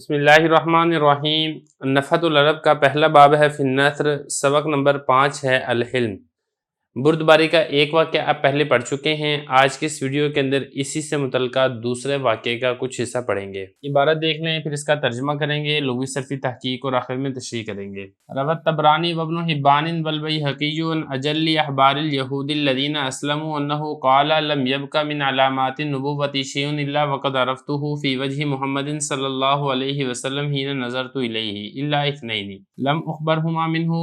بسم اللہ الرحمن الرحیم۔ نفحۃ العرب کا پہلا باب ہے فی النثر، سبق نمبر 5 ہے الحلم۔ بردباری کا ایک واقعہ آپ پہلے پڑھ چکے ہیں۔ آج کے اس ویڈیو کے اندر اسی سے متعلقہ دوسرے واقعے کا کچھ حصہ پڑھیں گے۔ عبارت دیکھ لیں، پھر اس کا ترجمہ کریں گے، لغوی صرفی تحقیق اور آخر میں تشریح کریں گے۔ روت طبرانی وابن حبان والبیہقی عن اجل احبار الیہود الذین اسلموا انہ قال لم یبق من علامات النبوۃ شیء الا وقد عرفتہ فی وجہ محمد صلی اللہ علیہ وسلم حین نظرت الیہ الا اثنین لم اخبرہما منہ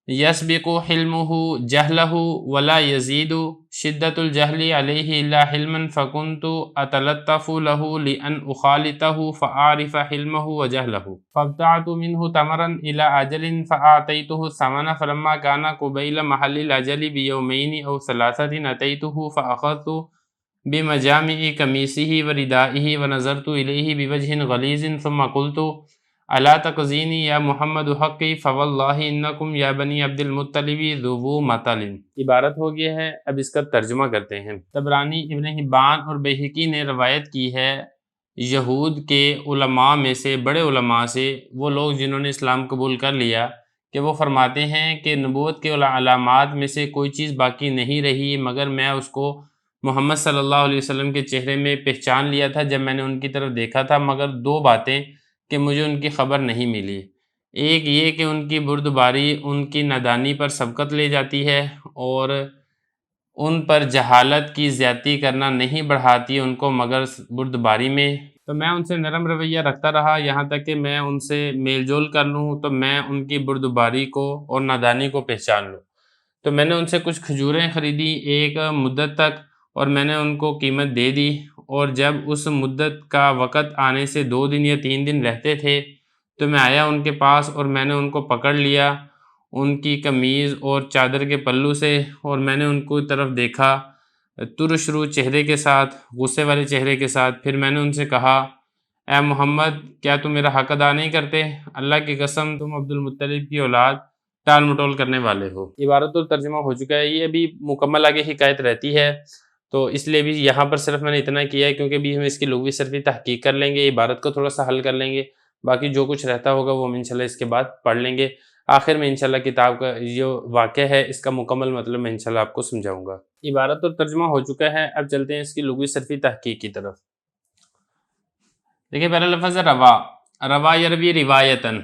یسبق حلمہ جہلہ ولا یزید شدت الجہل علیہ الا حلما فکنت اتلطف له لان اخالطہ فاعرف حلمہ وجہلہ فابتعت منہ تمرا الى اجل فاعطیتہ الثمن فلما کان قبیل محل الاجل بیومین او ثلاثۃ اتیتہ فاخذت بمجامع قمیصہ وردائہ ونظرت الیہ بوجہ غلیظ ثم قلت الا تقزینی یا محمد حقی فواللہ انکم یا بنی عبد المطلب ذو مطل۔ عبارت ہو گیا ہے، اب اس کا ترجمہ کرتے ہیں۔ طبرانی، ابن حبان اور بیہقی نے روایت کی ہے یہود کے علماء میں سے، بڑے علماء سے، وہ لوگ جنہوں نے اسلام قبول کر لیا، کہ وہ فرماتے ہیں کہ نبوت کے علامات میں سے کوئی چیز باقی نہیں رہی مگر میں اس کو محمد صلی اللہ علیہ وسلم کے چہرے میں پہچان لیا تھا جب میں نے ان کی طرف دیکھا تھا، مگر دو باتیں کہ مجھے ان کی خبر نہیں ملی۔ ایک یہ کہ ان کی بردباری ان کی نادانی پر سبقت لے جاتی ہے، اور ان پر جہالت کی زیادتی کرنا نہیں بڑھاتی ان کو مگر بردباری میں۔ تو میں ان سے نرم رویہ رکھتا رہا یہاں تک کہ میں ان سے میل جول کر لوں، تو میں ان کی بردباری کو اور نادانی کو پہچان لوں۔ تو میں نے ان سے کچھ کھجوریں خریدی ایک مدت تک، اور میں نے ان کو قیمت دے دی، اور جب اس مدت کا وقت آنے سے 2 دن یا 3 دن رہتے تھے تو میں آیا ان کے پاس، اور میں نے ان کو پکڑ لیا ان کی قمیض اور چادر کے پلو سے، اور میں نے ان کو طرف دیکھا ترش رو چہرے کے ساتھ، غصے والے چہرے کے ساتھ۔ پھر میں نے ان سے کہا، اے محمد، کیا تم میرا حق ادا نہیں کرتے؟ اللہ کی قسم تم عبد المطلب کی اولاد ٹال مٹول کرنے والے ہو۔ عبارت اور ترجمہ ہو چکا ہے، یہ ابھی مکمل آگے حکایت رہتی ہے، تو اس لیے بھی یہاں پر صرف میں نے اتنا کیا ہے کیونکہ بھی ہم اس کی لغوی صرفی تحقیق کر لیں گے، عبارت کو تھوڑا سا حل کر لیں گے، باقی جو کچھ رہتا ہوگا وہ ہم انشاءاللہ اس کے بعد پڑھ لیں گے۔ آخر میں انشاءاللہ کتاب کا جو واقعہ ہے اس کا مکمل مطلب میں انشاءاللہ آپ کو سمجھاؤں گا۔ عبارت اور ترجمہ ہو چکا ہے، اب چلتے ہیں اس کی لغوی صرفی تحقیق کی طرف۔ دیکھیں پہلا لفظ ہے روا۔ روا یروی روایتاً،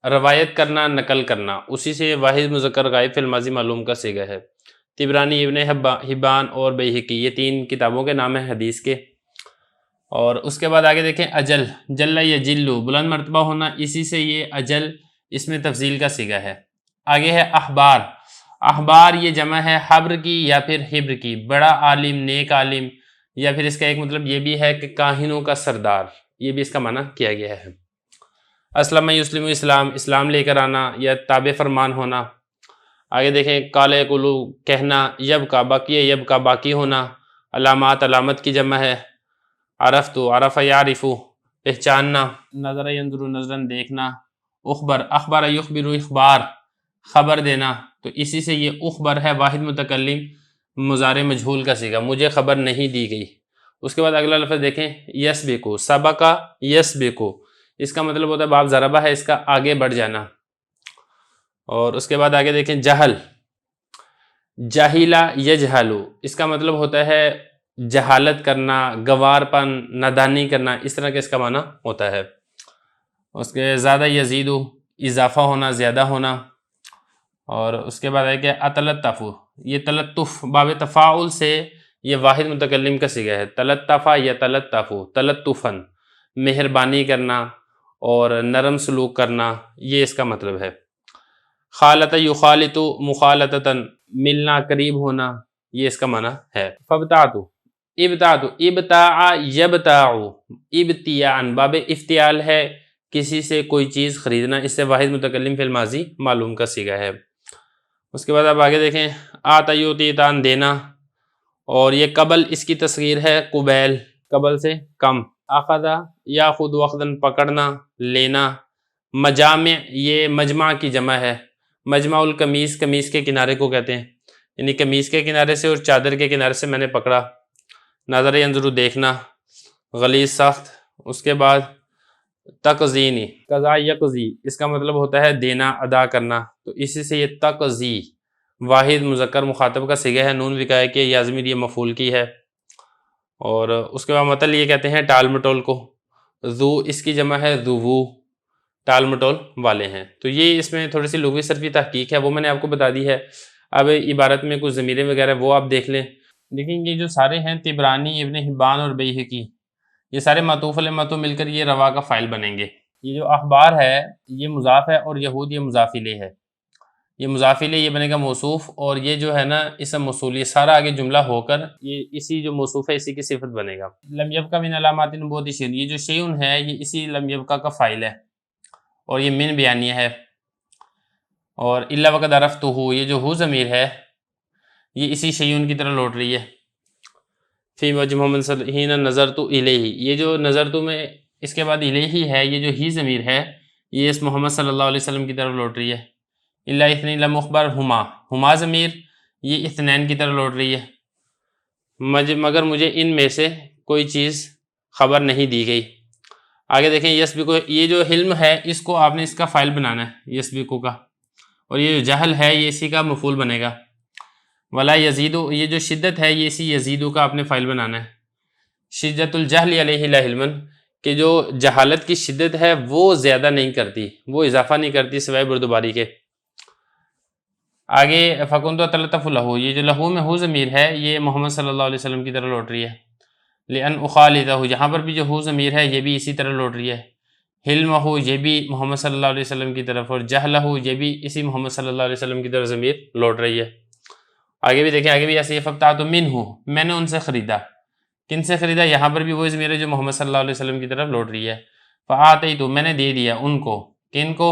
روایت کرنا، نقل کرنا، اسی سے واحد مذکر غائب فی الماضی معلوم کا صیغہ ہے۔ طبرانی، ابن حبان اور بیہقی، یہ 3 کتابوں کے نام ہیں حدیث کے۔ اور اس کے بعد آگے دیکھیں اجل، جل یجلو، بلند مرتبہ ہونا، اسی سے یہ اجل اس میں تفضیل کا صیغہ ہے۔ آگے ہے احبار۔ احبار یہ جمع ہے حبر کی یا پھر حبر کی، بڑا عالم، نیک عالم، یا پھر اس کا ایک مطلب یہ بھی ہے کہ کاہنوں کا سردار، یہ بھی اس کا معنی کیا گیا ہے۔ اسلم یسلم، اسلام، اسلام لے کر آنا یا تابع فرمان ہونا۔ آگے دیکھیں قال یقولو، کہنا، یب کا باقی ہے، یب کا باقی ہونا۔ علامات، علامت کی جمع ہے۔ عرفت، عرف یعرف، پہچاننا۔ نظر ینظر، نظرن دیکھنا۔ اخبر، اخبر یخبر، اخبار، خبر دینا، تو اسی سے یہ اخبر ہے واحد متکلم مضارع مجہول کا صیغہ، مجھے خبر نہیں دی گئی۔ اس کے بعد اگلا لفظ دیکھیں یسبقو، سبقہ یسبقو، اس کا مطلب ہوتا ہے باب ضربہ ہے، اس کا آگے بڑھ جانا۔ اور اس کے بعد آگے دیکھیں جہل، جاہلہ یجہلو، اس کا مطلب ہوتا ہے جہالت کرنا، گوار پن، نادانی کرنا، اس طرح کا اس کا معنی ہوتا ہے۔ اس کے زیادہ یزیدو، اضافہ ہونا، زیادہ ہونا۔ اور اس کے بعد ہے کہ اتلطف، یہ تلطف باب تفاعل سے یہ واحد متکلم کا صیغہ ہے۔ تلطفہ یا تلطف، تلطفاً، مہربانی کرنا اور نرم سلوک کرنا، یہ اس کا مطلب ہے۔ خالط یخالط، مخالطتاً، ملنا، قریب ہونا، یہ اس کا معنی ہے۔ فابتعت، ابتعت، ابتاع یبتاع، ابتیاعاً، باب افتعال ہے، کسی سے کوئی چیز خریدنا، اس سے واحد متکلم فی الماضی معلوم کا صیغہ ہے۔ اس کے بعد اب آگے دیکھیں آتا یعطیتان، دینا، اور یہ قبل اس کی تصغیر ہے، قبیل، قبل سے کم۔ اخذا یاخذ اخذاً، پکڑنا، لینا۔ مجامع، یہ مجمع کی جمع ہے۔ مجمع القمیص، قمیص کے کنارے کو کہتے ہیں، یعنی قمیص کے کنارے سے اور چادر کے کنارے سے میں نے پکڑا۔ نظر ینظر، دیکھنا، غلیظ، سخت۔ اس کے بعد تقزینی، قضا یقضی اس کا مطلب ہوتا ہے دینا، ادا کرنا، تو اسی سے یہ تقضی واحد مذکر مخاطب کا صیغہ ہے، نون وقایہ کی، یا ضمیر یہ مفعول کی ہے۔ اور اس کے بعد مطلب یہ کہتے ہیں ٹال مٹول کو، ذو اس کی جمع ہے ذوو، ٹال مٹول والے ہیں۔ تو یہ اس میں تھوڑی سی لغوی صرفی تحقیق ہے، وہ میں نے آپ کو بتا دی ہے۔ اب عبارت میں کچھ ضمیریں وغیرہ وہ آپ دیکھ لیں۔ دیکھیں یہ جو سارے ہیں طبرانی، ابن حبان اور بیہقی، یہ سارے معطوف علیہ معطوف مل کر یہ روا کا فاعل بنیں گے۔ یہ جو اخبار ہے یہ مضاف ہے، اور یہود یہ مضاف الیہ ہے، یہ مضاف الیہ یہ بنے گا موصوف، اور یہ جو ہے نا اسم موصول، یہ سارا آگے جملہ ہو کر یہ اسی جو موصوف ہے اسی کی صفت بنے گا۔ لم یبقى من علامات النبوۃ شیء، یہ جو شیء ہے یہ اسی لم یبقى کا فاعل ہے، اور یہ من بیانیہ ہے۔ اور الا وقد عرفتہ، یہ جو ہو ضمیر ہے یہ اسی شیء کی طرح لوٹ رہی ہے۔ فی وجہ محمد صلی اللہ علیہ وسلم نظرت الیہ، یہ جو نظرت میں اس کے بعد الیہ ہے، یہ جو ہی ضمیر ہے یہ اس محمد صلی اللہ علیہ وسلم کی طرف لوٹ رہی ہے۔ الا اثنین لم اخبر ہما، ہما ضمیر یہ اثنین کی طرف لوٹ رہی ہے، مگر مجھے ان میں سے کوئی چیز خبر نہیں دی گئی۔ آگے دیکھیں یسبقو، یہ جو حلم ہے اس کو آپ نے اس کا فاعل بنانا ہے یسبقو کا، اور یہ جو جہل ہے یہ اسی کا مفعول بنے گا۔ ولا یزیدو، یہ جو شدت ہے یہ اسی یزیدو کا آپ نے فاعل بنانا ہے۔ شدت الجہل علیہ لا علما، کہ جو جہالت کی شدت ہے وہ زیادہ نہیں کرتی، وہ اضافہ نہیں کرتی سوائے بردباری کے۔ آگے فکنتو اتلطف لہو، یہ جو لہو میں ہو ضمیر ہے یہ محمد صلی اللہ علیہ وسلم کی طرف لوٹ رہی ہے۔ لأن اخالطہ، یہاں پر بھی جو ہو ضمیر ہے یہ بھی اسی طرح لوٹ رہی ہے۔ حلمہ، یہ بھی محمد صلی اللہ علیہ وسلم کی طرف، اور جہلہ یہ بھی اسی محمد صلی اللہ علیہ وسلم کی طرف ضمیر لوٹ رہی ہے۔ آگے بھی دیکھیں، آگے بھی ایسے فابتعت منہ، میں نے ان سے خریدا، کن سے خریدا؟ یہاں پر بھی وہی ضمیر ہے جو محمد صلی اللہ علیہ وسلم کی طرف لوٹ رہی ہے۔ فآتیت، میں نے دے دیا ان کو، کن کو؟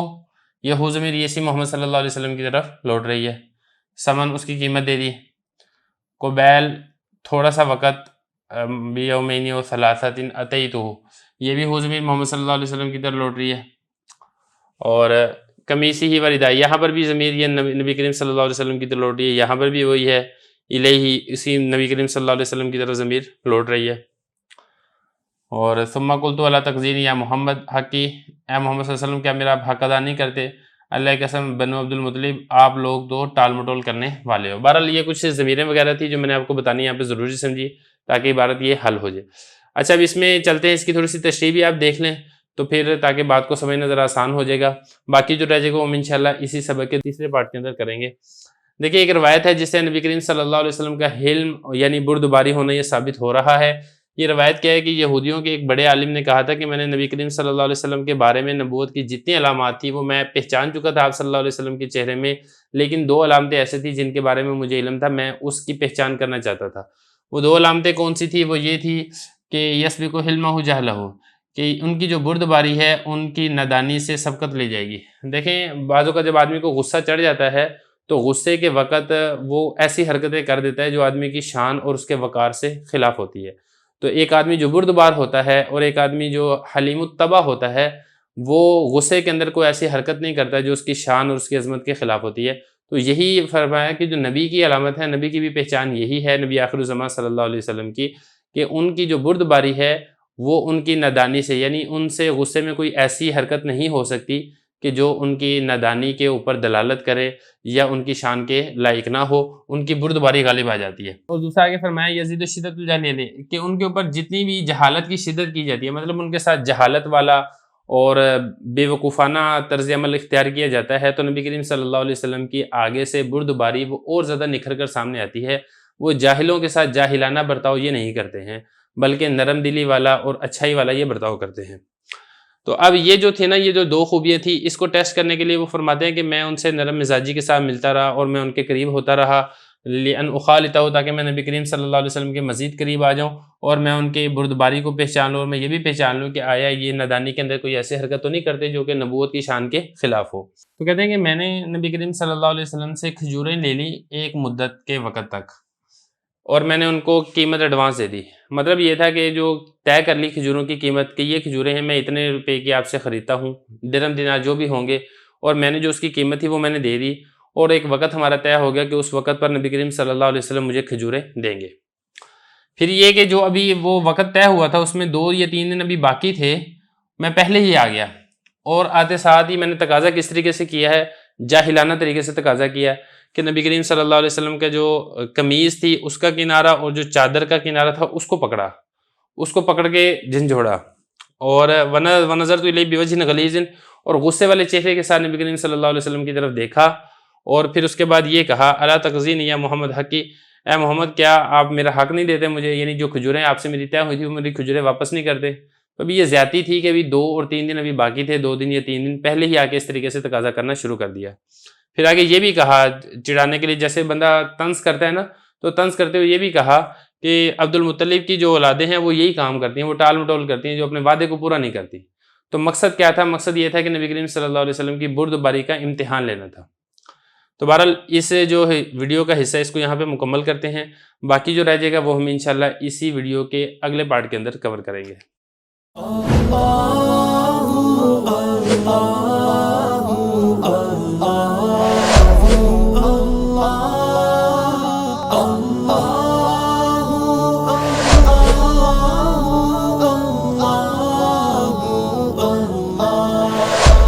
یہ ہو ضمیر یہ اسی محمد صلی اللہ علیہ وسلم کی طرف لوٹ رہی ہے۔ سمن، اس کی قیمت دے دی۔ قبیل، تھوڑا سا وقت، بیومین و ثلاثۃ اتیتہ، یہ بھی ہو ضمیر محمد صلی اللہ علیہ وسلم کی طرف لوٹ رہی ہے۔ اور قمیصی ہی وردائی، یہاں پر بھی ضمیر یہ نبی کریم صلی اللہ علیہ وسلم کی طرف لوٹ رہی ہے، یہاں پر بھی وہی ہے الیہ، اسی نبی کریم صلی اللہ علیہ وسلم کی طرف ضمیر لوٹ رہی ہے۔ اور ثم قلت الا تقزینی یا محمد حقی، اے محمد صلی اللہ علیہ وسلم کیا میرا آپ حق ادا نہیں کرتے؟ اللہ کی قسم بنو عبد المطلب آپ لوگ تو ٹال مٹول کرنے والے ہو۔ بہرحال یہ کچھ ضمیریں وغیرہ تھی جو میں نے آپ کو بتانی یہاں پہ ضروری سمجھی تاکہ عبارت یہ حل ہو جائے۔ اچھا اب اس میں چلتے ہیں، اس کی تھوڑی سی تشریح بھی آپ دیکھ لیں تو پھر تاکہ بات کو سمجھنا ذرا آسان ہو جائے گا۔ باقی جو رہ جائے گا وہ ہم انشاءاللہ اسی سبق کے تیسرے پارٹ کے اندر کریں گے۔ دیکھیں ایک روایت ہے جس سے نبی کریم صلی اللہ علیہ وسلم کا حلم یعنی بردباری ہونا یہ ثابت ہو رہا ہے۔ یہ روایت کیا ہے کہ یہودیوں کے ایک بڑے عالم نے کہا تھا کہ میں نے نبی کریم صلی اللہ علیہ وسلم کے بارے میں نبوت کی جتنی علامات تھی وہ میں پہچان چکا تھا آپ صلی اللہ علیہ وسلم کے چہرے میں، لیکن دو علامتیں ایسے تھیں جن کے بارے میں مجھے علم تھا، میں اس کی پہچان کرنا چاہتا تھا۔ وہ دو علامتیں کون سی تھی؟ وہ یہ تھی کہ یسبقو حلمہ جہلہ، کہ ان کی جو بردباری ہے ان کی نادانی سے سبقت لے جائے گی۔ دیکھیں بعضوں کا جب آدمی کو غصہ چڑھ جاتا ہے تو غصے کے وقت وہ ایسی حرکتیں کر دیتا ہے جو آدمی کی شان اور اس کے وقار سے خلاف ہوتی ہے۔ تو ایک آدمی جو بردبار ہوتا ہے اور ایک آدمی جو حلیم الطبع ہوتا ہے وہ غصے کے اندر کوئی ایسی حرکت نہیں کرتا جو اس کی شان اور اس کی عظمت کے خلاف ہوتی ہے۔ تو یہی فرمایا کہ جو نبی کی علامت ہے، نبی کی بھی پہچان یہی ہے، نبی آخر الزمان صلی اللہ علیہ وسلم کی، کہ ان کی جو بردباری ہے وہ ان کی نادانی سے، یعنی ان سے غصے میں کوئی ایسی حرکت نہیں ہو سکتی کہ جو ان کی نادانی کے اوپر دلالت کرے یا ان کی شان کے لائق نہ ہو، ان کی بردباری غالب آ جاتی ہے۔ اور دوسرا آگے فرمایا یزید شدت الجہل، کہ ان کے اوپر جتنی بھی جہالت کی شدت کی جاتی ہے، مطلب ان کے ساتھ جہالت والا اور بے وقوفانہ طرز عمل اختیار کیا جاتا ہے تو نبی کریم صلی اللہ علیہ وسلم کی آگے سے بردباری وہ اور زیادہ نکھر کر سامنے آتی ہے۔ وہ جاہلوں کے ساتھ جاہلانہ برتاؤ یہ نہیں کرتے ہیں بلکہ نرم دلی والا اور اچھائی والا یہ برتاؤ کرتے ہیں۔ تو اب یہ جو تھے نا، یہ جو دو خوبیاں تھی، اس کو ٹیسٹ کرنے کے لیے وہ فرماتے ہیں کہ میں ان سے نرم مزاجی کے ساتھ ملتا رہا اور میں ان کے قریب ہوتا رہا، لأن اخالطہ، تاکہ میں نبی کریم صلی اللہ علیہ وسلم کے مزید قریب آ جاؤں اور میں ان کے بردباری کو پہچان لوں، اور میں یہ بھی پہچان لوں کہ آیا یہ نادانی کے اندر کوئی ایسی حرکت تو نہیں کرتے جو کہ نبوت کی شان کے خلاف ہو۔ تو کہتے ہیں کہ میں نے نبی کریم صلی اللہ علیہ وسلم سے کھجوریں لے لی ایک مدت کے وقت تک، اور میں نے ان کو قیمت ایڈوانس دے دی۔ مطلب یہ تھا کہ جو طے کر لی کھجوروں کی قیمت کہ یہ کھجوریں ہیں میں اتنے روپے کی آپ سے خریدتا ہوں، درہم دینار جو بھی ہوں گے، اور میں نے جو اس کی قیمت تھی وہ میں نے دے دی، اور ایک وقت ہمارا طے ہو گیا کہ اس وقت پر نبی کریم صلی اللہ علیہ وسلم مجھے کھجوریں دیں گے۔ پھر یہ کہ جو ابھی وہ وقت طے ہوا تھا اس میں 2 یا 3 دن ابھی باقی تھے، میں پہلے ہی آ گیا، اور آتے ساتھ ہی میں نے تقاضا کس طریقے سے کیا ہے، جاہلانہ طریقے سے تقاضا کیا ہے کہ نبی کریم صلی اللہ علیہ وسلم کا جو قمیض تھی اس کا کنارہ اور جو چادر کا کنارہ تھا اس کو پکڑ کے جھنجھوڑا، اور ونظرت الیہ بوجہ غلیظ، اور غصے والے چہرے کے ساتھ نبی کریم صلی اللہ علیہ وسلم کی طرف دیکھا، اور پھر اس کے بعد یہ کہا الا تقضین یا محمد حقی، اے محمد کیا آپ میرا حق نہیں دیتے مجھے، یعنی جو کھجوریں آپ سے میری طے ہوئی تھی وہ میری کھجوریں واپس نہیں کرتے۔ تو ابھی یہ زیادتی تھی کہ ابھی 2 اور 3 دن ابھی باقی تھے، 2 دن یا 3 دن پہلے ہی آ کے اس طریقے سے تقاضا کرنا شروع کر دیا۔ پھر آگے یہ بھی کہا چڑھانے کے لیے، جیسے بندہ طنز کرتا ہے نا، تو طنز کرتے ہوئے یہ بھی کہا کہ عبد المطلب کی جو اولادیں ہیں وہ یہی کام کرتی ہیں، وہ ٹال مٹول کرتی ہیں، جو اپنے وعدے کو پورا نہیں کرتی۔ تو مقصد کیا تھا؟ مقصد یہ تھا کہ نبی کریم صلی اللہ علیہ وسلم کی بردباری کا امتحان لینا تھا۔ تو بہرحال اس جو ویڈیو کا حصہ اس کو یہاں پہ مکمل کرتے ہیں، باقی جو رہ جائے گا وہ ہم انشاءاللہ اسی ویڈیو کے اگلے پارٹ کے اندر کور کریں گے۔